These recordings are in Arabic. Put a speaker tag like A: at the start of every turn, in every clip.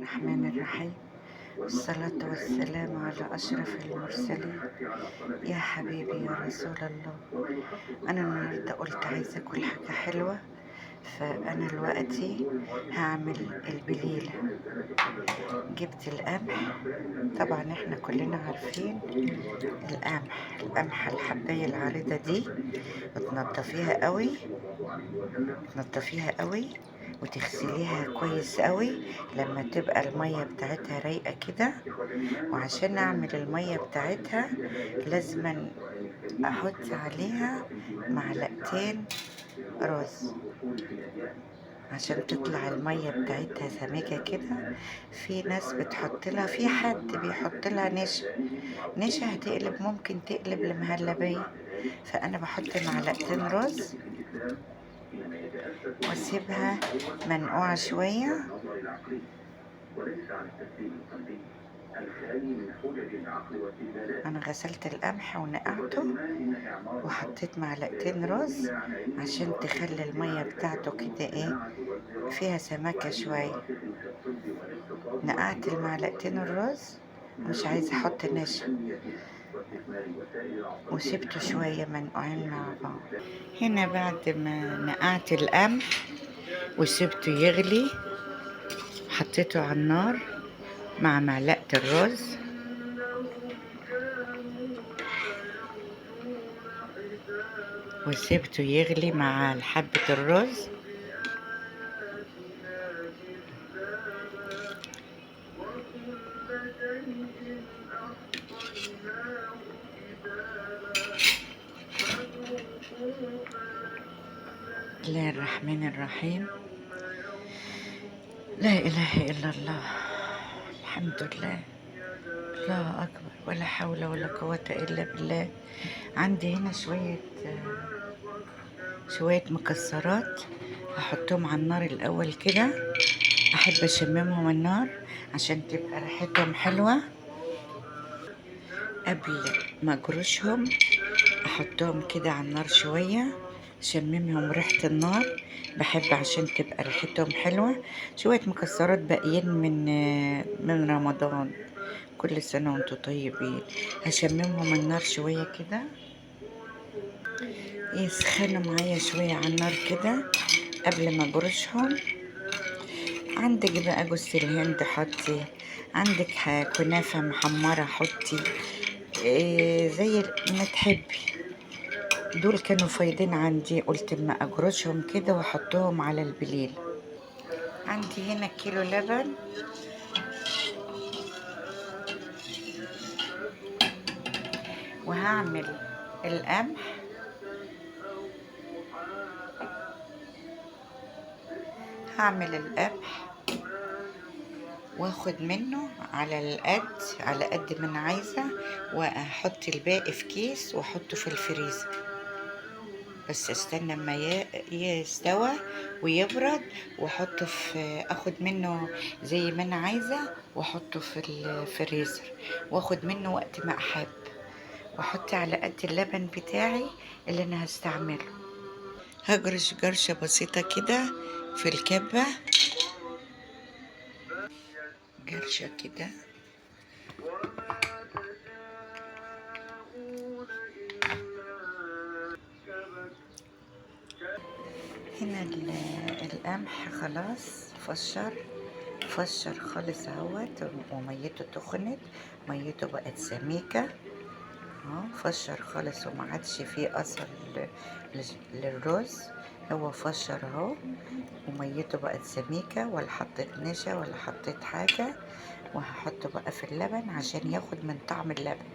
A: الرحمن الرحيم، والصلاة والسلام على أشرف المرسلين. يا حبيبي يا رسول الله، أنا النهاردة قلت عايزة أكل حاجة حلوة، فأنا دلوقتي هعمل البليلة. جبت القمح، طبعا احنا كلنا عارفين القمح الحباية العريضة دي بتنضفيها قوي وتغسليها كويس قوي لما تبقى المية بتاعتها رايقة كده. وعشان اعمل المية بتاعتها لازم احط عليها معلقتين رز عشان تطلع المية بتاعتها سميكة كده. في ناس بتحط لها، في حد بيحط لها نشا هتقلب، ممكن تقلب لمهلبية. فانا بحط معلقتين رز واسيبها منقوعة شوية. انا غسلت القمح ونقعته وحطيت معلقتين رز عشان تخلي المية بتاعته كده فيها سماكة شوية. نقعت المعلقتين الرز، مش عايزة احط نشا، وسبته شوية منقوعين مع بعض. هنا بعد ما نقعت القمح وسبته يغلي حطيته على النار مع معلقة الرز، وسبته يغلي مع حبة الرز. بسم الله الرحمن الرحيم. لا إله إلا الله، الحمد لله، الله أكبر، ولا حول ولا قوة إلا بالله. عندي هنا شوية مكسرات هحطهم على النار الأول كده. أحب أشممهم النار عشان تبقى ريحتهم حلوة. قبل ما أجرشهم أحطهم كده على النار شوية، شممهم ريحة النار. بحب عشان تبقى ريحتهم حلوة. شوية مكسرات باقيين من رمضان، كل سنة وانتم طيبين. هشممهم النار شوية كده، يسخنوا معايا شوية على النار كده قبل ما اجرشهم. عندك بقى جوز الهند حطي، عندك كنافة محمرة حطي، زي ما تحبي. دول كانوا فايضين عندي، قلت اما اجرشهم كده واحطهم على البليل. عندي هنا كيلو لبن، وهعمل القمح. واخد منه على قد ما انا عايزه، واحط الباقي في كيس واحطه في الفريزر. بس استنى اما يستوى ويبرد، واحطه اخد منه زي ما انا عايزه واحطه في الفريزر، واخد منه وقت ما احب، واحط على قد اللبن بتاعي اللي انا هستعمله. هجرش جرشه بسيطه كده في الكبه، جرشه كده. هنا القمح خلاص فشر خالص اهوت، وميته تخنت، ميته بقت سميكة اهو. فشر خالص وما عادش فيه اثر للرز. هو فشر اهو وميته بقت سميكة، ولا حطيت نشا ولا حطيت حاجة. وهحطه بقى في اللبن عشان ياخد من طعم اللبن،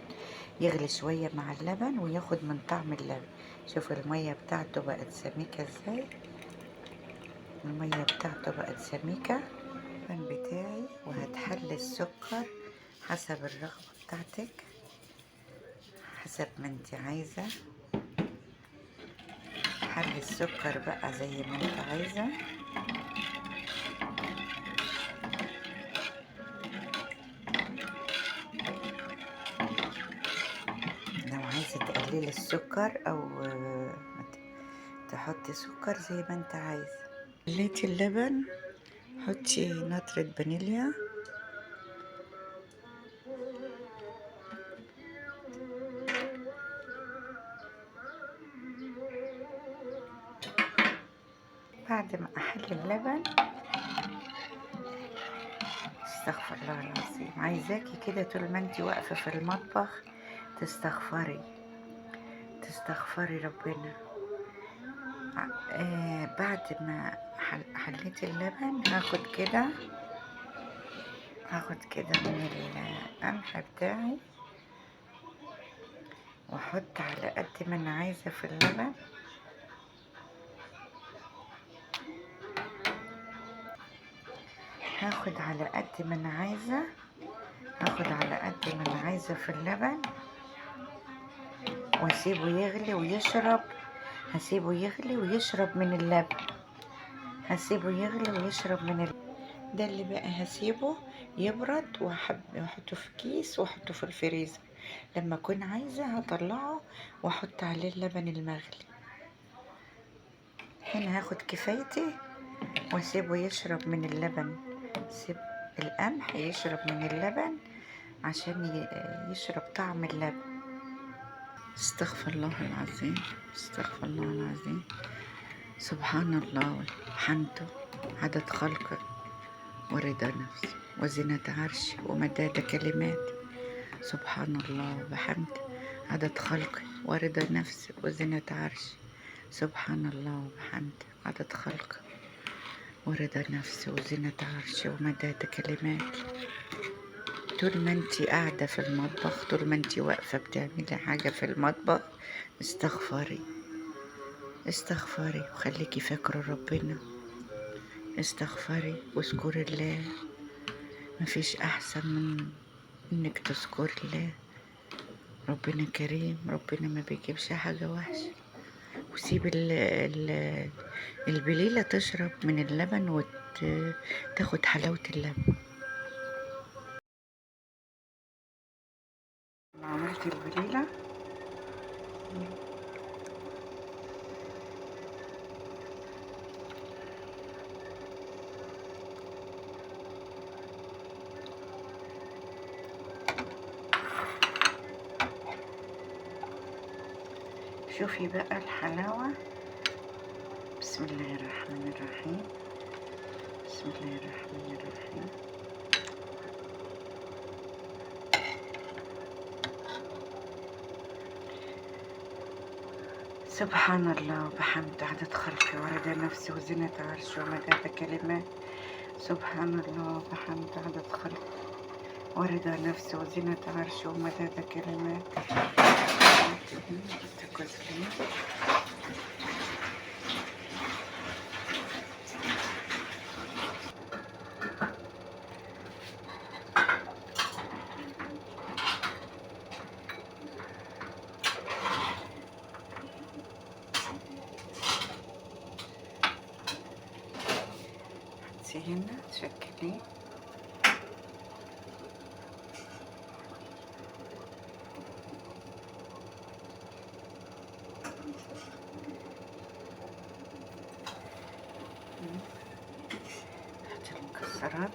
A: يغلي شوية مع اللبن وياخد من طعم اللبن. شوف المية بتاعته بقت سميكة ازاي، المية بتاعته بقت سميكة. اللبن بتاعي، وهتحلي السكر حسب الرغبة بتاعتك، حسب ما انت عايزة. حلي السكر بقى زي ما انت عايزة. لو عايزة تقللي السكر او تحطي سكر زي ما انت عايزة. قليتي اللبن، حطي نطرة فانيليا بعد ما احلي اللبن، استغفر الله العظيم، عايزاكي كده طول ما انتي واقفة في المطبخ تستغفري ربنا. بعد ما حليت اللبن هاخد كده من القمح بتاعي واحط على قد ما انا عايزة في اللبن. هاخد على قد ما انا عايزة في اللبن، واسيبه يغلي ويشرب. ده اللي بقى هسيبه يبرد، واحطه في كيس واحطه في الفريزر. لما اكون عايزة هطلعه واحط عليه اللبن المغلي. هنا هاخد كفايتي واسيبه يشرب من اللبن. سيب القمح يشرب من اللبن عشان يشرب طعم اللبن. استغفر الله العظيم، سبحان الله وحمده عدد خلقه ورضا نفسه وزنة عرشه ومداد كلماته. سبحان الله وبحمده عدد خلقه ورضا نفسه وزنة عرشه. سبحان الله وبحمده عدد خلقه ورضا نفسه وزنة عرشه ومداد كلماته. طول ما انتي قاعدة في المطبخ، طول ما انتي واقفة بتعملي حاجة في المطبخ، استغفري وخليكي فاكرة ربنا. استغفري واذكري الله. مفيش احسن من انك تذكري الله. ربنا كريم، ربنا ما بيجيبش حاجة وحشة. وسيب البليلة تشرب من اللبن وتاخد حلاوة اللبن. عملت البليلة، شوفي بقى الحلاوة. بسم الله الرحمن الرحيم. سبحان الله وبحمده عدد خلقه ورضا نفسه وزنة عرشه ومداد كلمات. سبحان الله وبحمده عدد خلقه ورضا نفسه وزنة عرشه ومداد كلمات. هنا تشكلي هاتي المكسرات.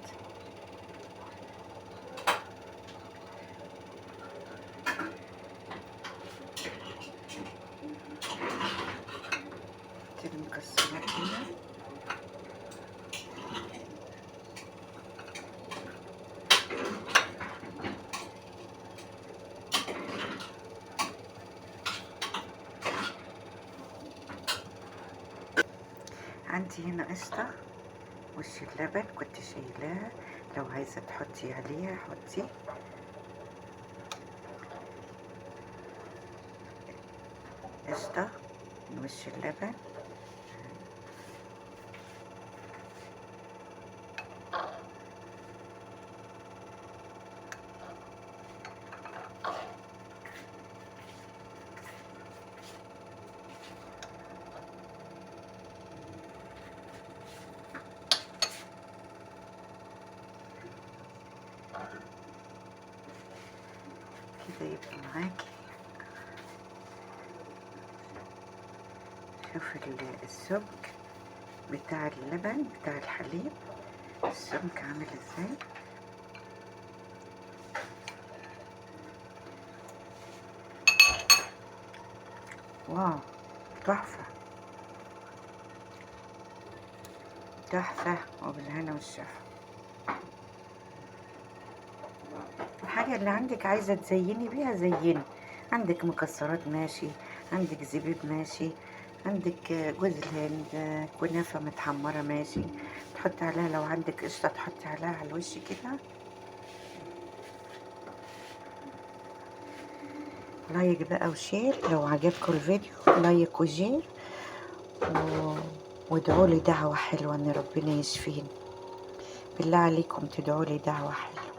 A: هنا عندي هنا قشطة وش اللبن كنت شايلاه، لو عايزة تحطي عليها حطي. قشطة من وش اللبن. كده يبقى معاكي. شوفي السمك بتاع اللبن بتاع الحليب، السمك عامل ازاي. واو تحفة. تحفة وبالهنا والشفا. الحاجة اللي عندك عايزة تزيني بيها زيني، عندك مكسرات ماشي، عندك زبيب ماشي، عندك جوز الهند، كنافة متحمرة ماشي، تحطي عليها لو عندك قشطة تحطي عليها على الوش كده. لايك بقى وشير لو عجبكم الفيديو، لايك وشير وادعوا لي دعوة حلوة ان ربنا يشفيني. بالله عليكم تدعوا لي دعوة حلوة.